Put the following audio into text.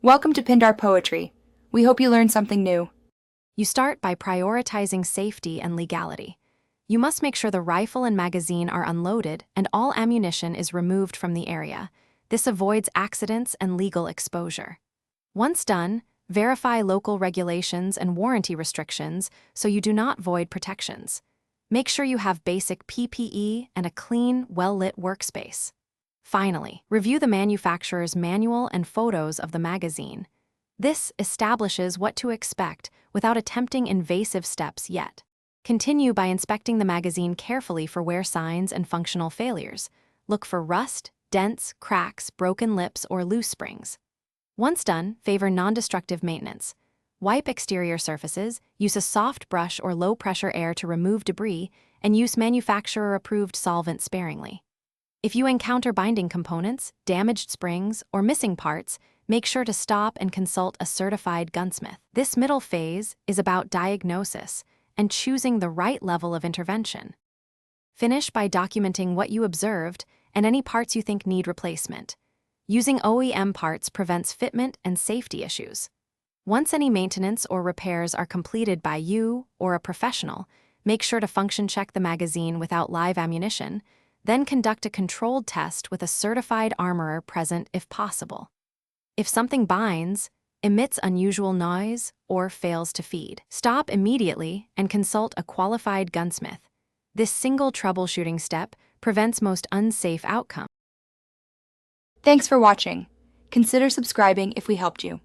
Welcome to Pindar Poetry. We hope you learned something new. You start by prioritizing safety and legality. You must make sure the rifle and magazine are unloaded and all ammunition is removed from the area. This avoids accidents and legal exposure. Once done, verify local regulations and warranty restrictions so you do not void protections. Make sure you have basic PPE and a clean, well-lit workspace. Finally, review the manufacturer's manual and photos of the magazine. This establishes what to expect without attempting invasive steps yet. Continue by inspecting the magazine carefully for wear signs and functional failures. Look for rust, dents, cracks, broken lips, or loose springs. Once done, favor non-destructive maintenance. Wipe exterior surfaces, use a soft brush or low-pressure air to remove debris, and use manufacturer-approved solvent sparingly. If you encounter binding components, damaged springs, or missing parts, make sure to stop and consult a certified gunsmith. This middle phase is about diagnosis and choosing the right level of intervention. Finish by documenting what you observed and any parts you think need replacement. Using OEM parts prevents fitment and safety issues. Once any maintenance or repairs are completed by you or a professional, make sure to function check the magazine without live ammunition, then conduct a controlled test with a certified armorer present if possible. If something binds, emits unusual noise, or fails to feed, stop immediately and consult a qualified gunsmith. This single troubleshooting step prevents most unsafe outcomes. Thanks for watching. Consider subscribing if we helped you.